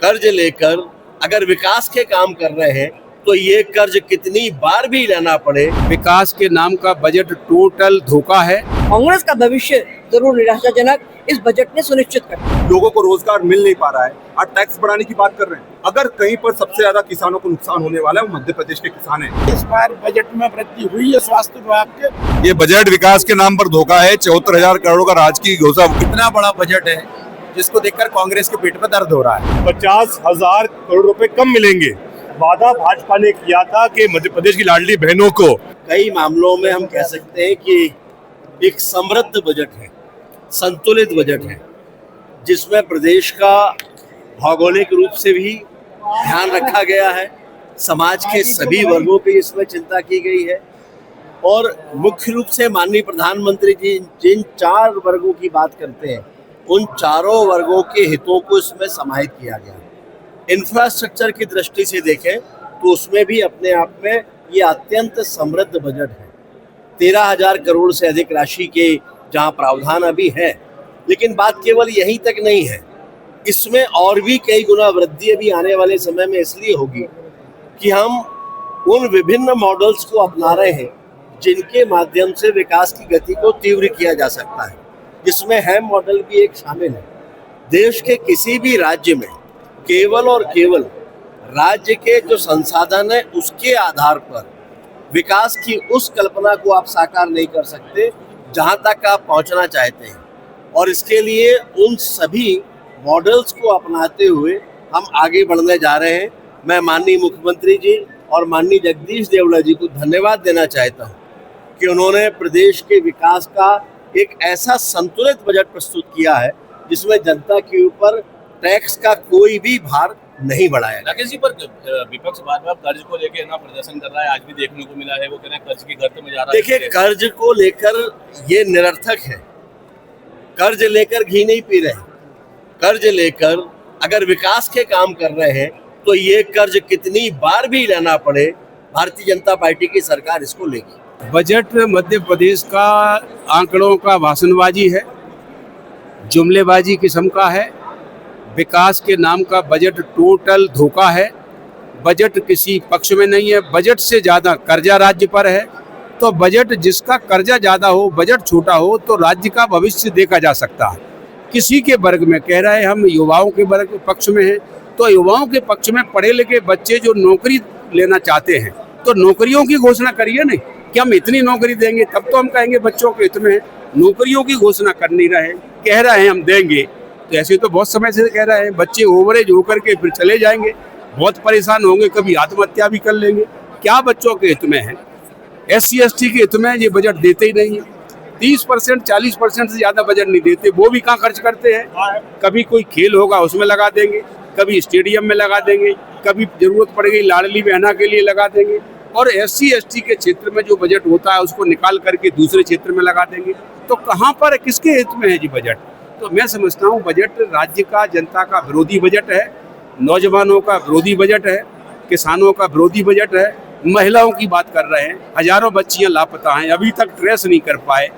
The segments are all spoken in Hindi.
कर्ज लेकर अगर विकास के काम कर रहे हैं तो ये कर्ज कितनी बार भी लेना पड़े। विकास के नाम का बजट टोटल धोखा है। कांग्रेस का भविष्य जरूर निराशाजनक इस बजट ने सुनिश्चित कर दिया। लोगों को रोजगार मिल नहीं पा रहा है और टैक्स बढ़ाने की बात कर रहे हैं। अगर कहीं पर सबसे ज्यादा किसानों को नुकसान होने वाला है वो मध्य प्रदेश के किसान हैं। इस बार बजट में वृद्धि हुई है स्वास्थ्य विभाग के। ये बजट विकास के नाम पर धोखा है। 74,000 करोड़ का राजकीय घोषणा। इतना बड़ा बजट है जिसको देखकर कांग्रेस के पेट में दर्द हो रहा है। 50,000 करोड़ रुपए कम मिलेंगे। वादा भाजपा ने किया था कि मध्य प्रदेश की लाडली बहनों को। कई मामलों में हम कह सकते हैं कि एक समृद्ध बजट है, संतुलित बजट है, जिसमें प्रदेश का भौगोलिक रूप से भी ध्यान रखा गया है। समाज के सभी वर्गों की इसमें चिंता की गई है और मुख्य रूप से माननीय प्रधानमंत्री जी जिन 4 वर्गों की बात करते हैं उन चारों वर्गों के हितों को इसमें समाहित किया गया है। इंफ्रास्ट्रक्चर की दृष्टि से देखें तो उसमें भी अपने आप में ये अत्यंत समृद्ध बजट है। 13,000 करोड़ से अधिक राशि के जहां प्रावधान अभी है, लेकिन बात केवल यहीं तक नहीं है। इसमें और भी कई गुना वृद्धि अभी आने वाले समय में इसलिए होगी कि हम उन विभिन्न मॉडल्स को अपना रहे हैं जिनके माध्यम से विकास की गति को तीव्र किया जा सकता है, जिसमें हैम मॉडल भी एक शामिल है। देश के किसी भी राज्य में केवल और केवल राज्य के जो संसाधन है उसके आधार पर विकास की उस कल्पना को आप साकार नहीं कर सकते जहां तक आप पहुंचना चाहते हैं। और इसके लिए उन सभी मॉडल्स को अपनाते हुए हम आगे बढ़ने जा रहे हैं। मैं माननीय मुख्यमंत्री जी और माननीय जगदीश देवड़ा जी को धन्यवाद देना चाहता हूं कि उन्होंने प्रदेश के विकास का एक ऐसा संतुलित बजट प्रस्तुत किया है जिसमें जनता के ऊपर टैक्स का कोई भी भार नहीं बढ़ाया। राकेश जी, पर विपक्ष बार-बार कर्ज को लेकर ना प्रदर्शन कर रहा है। आज भी देखने को मिला है, वो कह रहे हैं कर्ज की गर्त में जा रहा है। देखिए, कर्ज को लेकर ये निरर्थक है। कर्ज लेकर घी नहीं पी रहे। कर्ज लेकर अगर विकास के काम कर रहे हैं तो ये कर्ज कितनी बार भी लेना पड़े, भारतीय जनता पार्टी की सरकार इसको लेगी। बजट मध्य प्रदेश का आंकड़ों का भाषणबाजी है, जुमलेबाजी किस्म का है। विकास के नाम का बजट टोटल धोखा है। बजट किसी पक्ष में नहीं है। बजट से ज़्यादा कर्जा राज्य पर है। तो बजट जिसका कर्जा ज़्यादा हो, बजट छोटा हो, तो राज्य का भविष्य देखा जा सकता है। किसी के वर्ग में कह रहे हैं हम युवाओं के वर्ग के पक्ष में हैं, तो युवाओं के पक्ष में पढ़े लिखे बच्चे जो नौकरी लेना चाहते हैं तो नौकरियों की घोषणा करिए नहीं कि हम इतनी नौकरी देंगे, तब तो हम कहेंगे बच्चों के हित में है। नौकरियों की घोषणा कर नहीं रहे, कह रहे हैं हम देंगे, तो ऐसे तो बहुत समय से कह रहे हैं। बच्चे ओवरेज होकर के फिर चले जाएंगे, बहुत परेशान होंगे, कभी आत्महत्या भी कर लेंगे। क्या बच्चों के हित में है? SC ST के हित में ये बजट देते ही नहीं है। 30% 40% से ज़्यादा बजट नहीं देते। वो भी कहाँ खर्च करते हैं? कभी कोई खेल होगा उसमें लगा देंगे, कभी स्टेडियम में लगा देंगे, कभी जरूरत पड़ेगी लाडली बहना के लिए लगा देंगे, और SC ST के क्षेत्र में जो बजट होता है उसको निकाल करके दूसरे क्षेत्र में लगा देंगे। तो कहाँ पर किसके हित में है जी बजट? तो मैं समझता हूँ बजट राज्य का, जनता का विरोधी बजट है, नौजवानों का विरोधी बजट है, किसानों का विरोधी बजट है। महिलाओं की बात कर रहे हैं, हजारों बच्चियां लापता हैं, अभी तक ट्रेस नहीं कर पाए।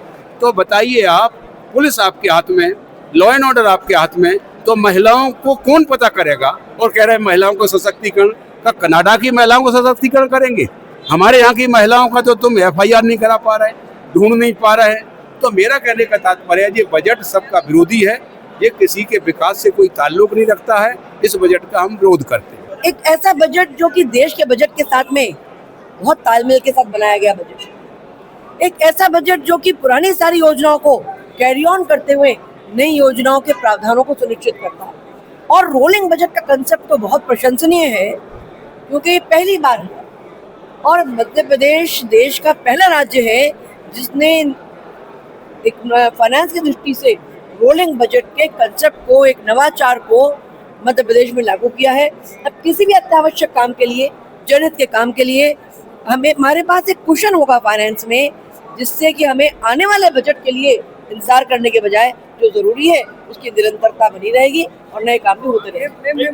तो बताइए आप, पुलिस आपके हाथ में, लॉ एंड ऑर्डर आपके हाथ में, तो महिलाओं को कौन पता करेगा? और कह रहे हैं महिलाओं को सशक्तिकरण का। कनाडा की महिलाओं को सशक्तिकरण करेंगे, हमारे यहाँ की महिलाओं का तो तुम FIR नहीं करा पा रहे, ढूंढ नहीं पा रहे हैं। तो मेरा कहने का तात्पर्य है ये बजट सबका विरोधी है, ये किसी के विकास से कोई ताल्लुक नहीं रखता है। इस बजट का हम विरोध करते हैं। एक ऐसा बजट जो कि देश के बजट के साथ में बहुत तालमेल के साथ बनाया गया बजट। एक ऐसा बजट जो कि पुरानी सारी योजनाओं को कैरी ऑन करते हुए नई योजनाओं के प्रावधानों को सुनिश्चित करता है। और रोलिंग बजट का कंसेप्ट तो बहुत प्रशंसनीय है, क्योंकि पहली बार है और मध्य प्रदेश देश का पहला राज्य है जिसने एक फाइनेंस की दृष्टि से रोलिंग बजट के कंसेप्ट को, एक नवाचार को मध्य प्रदेश में लागू किया है। अब किसी भी अत्यावश्यक काम के लिए, जनहित के काम के लिए हमारे पास एक कुशन होगा फाइनेंस में, जिससे कि हमें आने वाले बजट के लिए इंतजार करने के बजाय जो जरूरी है उसकी निरंतरता बनी रहेगी और नए काम भी होते रहेंगे।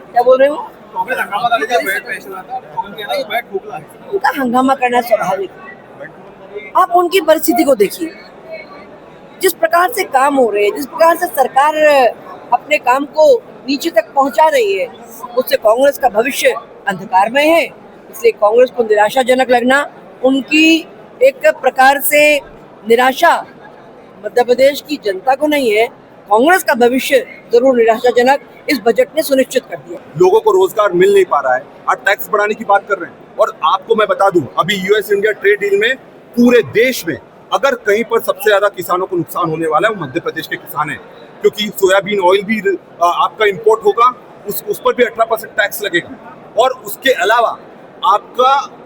क्या बोल रहे हो? उनका हंगामा करना स्वाभाविक है। आप उनकी परिस्थिति को देखिए। जिस प्रकार से काम हो रहे हैं, जिस प्रकार से सरकार अपने काम को नीचे तक पहुंचा रही है, उससे कांग्रेस का भविष्य अंधकार में है। इसलिए कांग्रेस को निराशाजनक लगना, उनकी एक प्रकार से निराशा मध्य प्रदेश की जनता को नहीं है, कांग्रेस का भविष्य जरूर निराशाजनक इस बजट ने सुनिश्चित कर दिया। लोगों को रोजगार मिल नहीं पा रहा है और टैक्स बढ़ाने की बात कर रहे हैं। और आपको मैं बता दूं, अभी यूएस इंडिया ट्रेड डील में पूरे देश में अगर कहीं पर सबसे ज्यादा किसानों को नुकसान होने वाला है वो मध्य प्रदेश के किसान हैं, क्योंकि सोयाबीन ऑयल भी आपका इंपोर्ट होगा, उस पर भी 18% टैक्स लगेगा। और उसके अलावा आपका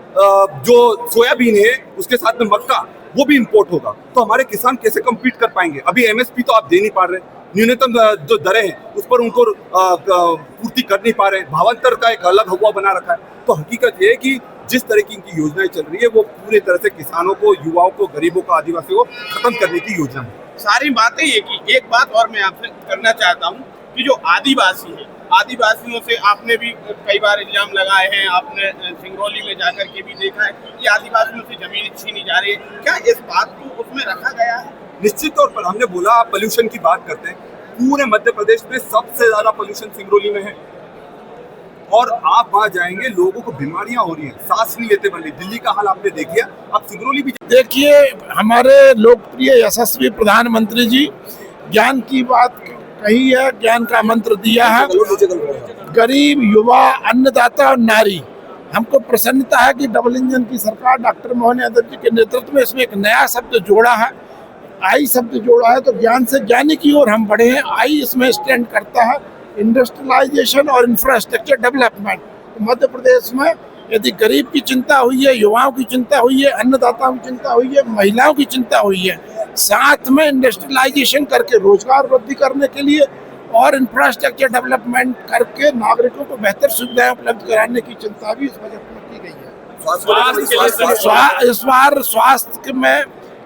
जो सोयाबीन है उसके साथ में मक्का वो भी इंपोर्ट होगा, तो हमारे किसान कैसे कम्पीट कर पाएंगे? अभी एमएसपी तो आप दे नहीं पा रहे, न्यूनतम जो दरें हैं उस पर उनको पूर्ति कर नहीं पा रहे, भावांतर का एक अलग हवा बना रखा है। तो हकीकत ये है कि जिस तरह की इनकी योजनाएं चल रही है वो पूरी तरह से किसानों को, युवाओं को, गरीबों को, आदिवासियों को खत्म करने की योजना है। सारी बातें ये की, एक बात और मैं आपसे करना चाहता हूँ कि जो आदिवासी है, आदिवासियों से आपने भी कई बार इल्जाम लगाए हैं, आपने सिंगरौली में जाकर के भी देखा है कि आदिवासियों से जमीन छीनी जा रही है, क्या इस बात को उसमें रखा गया है? निश्चित तौर पर हमने बोला, आप पोल्यूशन की बात करते हैं, पूरे मध्य प्रदेश में सबसे ज्यादा पोल्यूशन सिंगरौली में है। और आप वहां जाएंगे, लोगों को बीमारियां हो रही हैं, सांस नहीं लेते बन रही। दिल्ली का हाल आपने देख लिया, आप सिंगरौली भी देखिए। हमारे लोकप्रिय यशस्वी प्रधानमंत्री जी ज्ञान की बात कही है, ज्ञान का मंत्र दिया है। गरीब, युवा, अन्नदाता और नारी। हमको प्रसन्नता है कि डबल इंजन की सरकार डॉक्टर मोहन यादव जी के नेतृत्व में इसमें एक नया शब्द जोड़ा है, आई शब्द जोड़ा है। तो ज्ञान से ज्ञानी की ओर हम बढ़े हैं। आई इसमें स्टैंड करता है इंडस्ट्रियलाइजेशन और इंफ्रास्ट्रक्चर डेवलपमेंट। मध्य प्रदेश में यदि गरीब की चिंता हुई है, युवाओं की चिंता हुई है, अन्नदाताओं की चिंता हुई है, महिलाओं की चिंता हुई है, साथ में इंडस्ट्रियलाइजेशन करके रोजगार वृद्धि करने के लिए और इंफ्रास्ट्रक्चर डेवलपमेंट करके नागरिकों को बेहतर सुविधाएं उपलब्ध कराने की चिंता भी इस बजट में की गई है। इस बार स्वास्थ्य में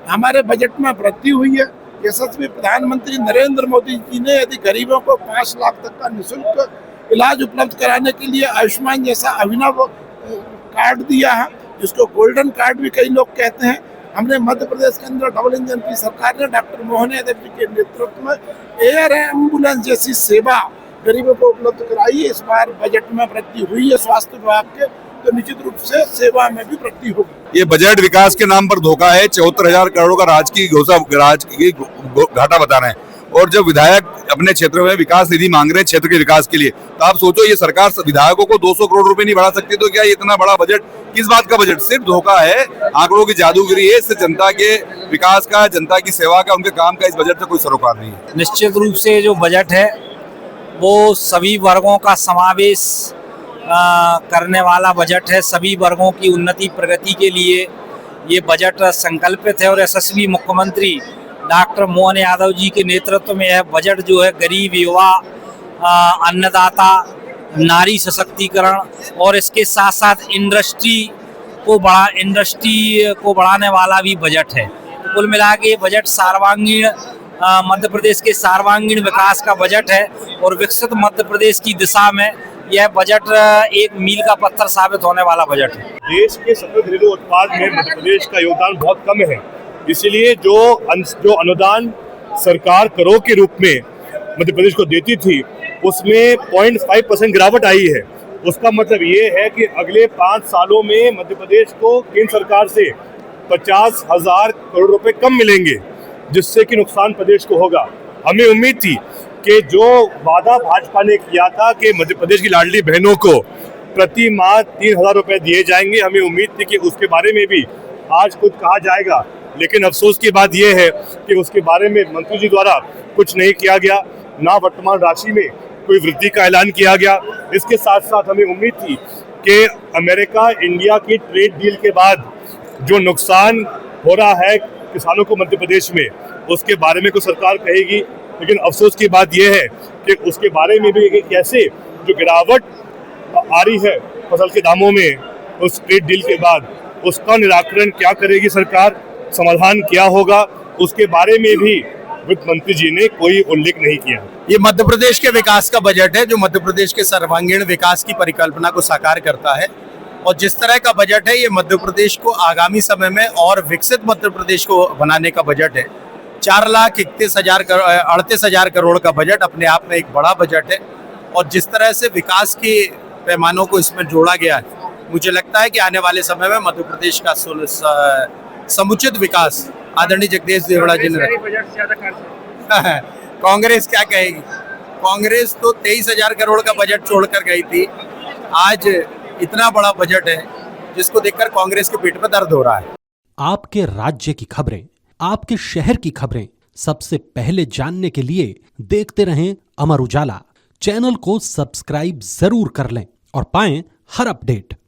हमारे बजट में वृद्धि हुई है। यशस्वी प्रधानमंत्री नरेंद्र मोदी जी ने यदि गरीबों को 5 लाख तक का निःशुल्क इलाज उपलब्ध कराने के लिए आयुष्मान जैसा अभिनव कार्ड दिया है, जिसको गोल्डन कार्ड भी कई लोग कहते हैं। हमने मध्य प्रदेश के अंदर डबल इंजन की सरकार ने डॉक्टर मोहन यादव जी के नेतृत्व में एयर एम्बुलेंस जैसी सेवा गरीबों को उपलब्ध कराई। इस बार बजट में वृद्धि हुई है स्वास्थ्य विभाग के, तो निश्चित रूप से सेवा में भी वृद्धि होगी। ये बजट विकास के नाम पर धोखा है। 74,000 करोड़ का राज की घाटा बता रहे हैं, और जब विधायक अपने क्षेत्र में विकास निधि मांग रहे हैं क्षेत्र के विकास के लिए, तो आप सोचो ये सरकार विधायकों को 200 करोड़ रुपए नहीं बढ़ा सकती, तो क्या ये इतना बड़ा बजट किस बात का बजट? सिर्फ धोखा है, आंकड़ों की जादूगरी है। इससे जनता के विकास का, जनता की सेवा का, उनके काम का इस बजट से कोई सरोकार नहीं है। निश्चित रूप से जो बजट है वो सभी वर्गों का समावेश करने वाला बजट है। सभी वर्गों की उन्नति प्रगति के लिए ये बजट संकल्पित है, और यशस्वी मुख्यमंत्री डॉक्टर मोहन यादव जी के नेतृत्व में यह बजट जो है गरीब, युवा, अन्नदाता, नारी सशक्तिकरण और इसके साथ साथ इंडस्ट्री को बढ़ाने वाला भी बजट है। तो कुल मिला के ये बजट सर्वांगीण मध्य प्रदेश के सर्वांगीण विकास का बजट है, और विकसित मध्य प्रदेश की दिशा में यह बजट एक मील का पत्थर साबित होने वाला बजट है। देश के सकल घरेलू उत्पाद में मध्य प्रदेश का योगदान बहुत कम है, इसीलिए जो अनुदान सरकार करों के रूप में मध्य प्रदेश को देती थी उसमें 0.5% गिरावट आई है। उसका मतलब ये है कि अगले 5 सालों में मध्य प्रदेश को केंद्र सरकार से 50,000 करोड़ रुपए कम मिलेंगे, जिससे कि नुकसान प्रदेश को होगा। हमें उम्मीद थी कि जो वादा भाजपा ने किया था कि मध्य प्रदेश की लाडली बहनों को प्रति माह 3,000 रुपए दिए जाएंगे, हमें उम्मीद थी कि उसके बारे में भी आज कुछ कहा जाएगा। लेकिन अफसोस की बात यह है कि उसके बारे में मंत्री जी द्वारा कुछ नहीं किया गया, ना वर्तमान राशि में कोई वृद्धि का ऐलान किया गया। इसके साथ साथ हमें उम्मीद थी कि अमेरिका इंडिया की ट्रेड डील के बाद जो नुकसान हो रहा है किसानों को मध्य प्रदेश में, उसके बारे में कुछ सरकार कहेगी। लेकिन अफसोस की बात यह है कि उसके बारे में भी कैसे जो गिरावट आ रही है फसल के दामों में उस ट्रेड डील के बाद, उसका निराकरण क्या करेगी सरकार, समाधान क्या होगा, उसके बारे में भी वित्त मंत्री जी ने कोई उल्लेख नहीं किया। ये मध्य प्रदेश के विकास का बजट है जो मध्य प्रदेश के सर्वांगीण विकास की परिकल्पना को साकार करता है, और जिस तरह का बजट है ये मध्य प्रदेश को आगामी समय में और विकसित मध्य प्रदेश को बनाने का बजट है। 4,38,000 करोड़ का बजट अपने आप में एक बड़ा बजट है और जिस तरह से विकास के पैमानों को इसमें जोड़ा गया है, मुझे लगता है कि आने वाले समय में मध्य प्रदेश का समुचित विकास आदरणीय जगदीश देवड़ा जी ने कांग्रेस क्या कहेगी? कांग्रेस तो 23,000 करोड़ का बजट छोड़कर गई थी। आज इतना बड़ा बजट है जिसको देखकर कांग्रेस के पेट में दर्द हो रहा है। आपके राज्य की खबरें, आपके शहर की खबरें सबसे पहले जानने के लिए देखते रहें अमर उजाला। चैनल को सब्सक्राइब जरूर कर लें और पाएं हर अपडेट।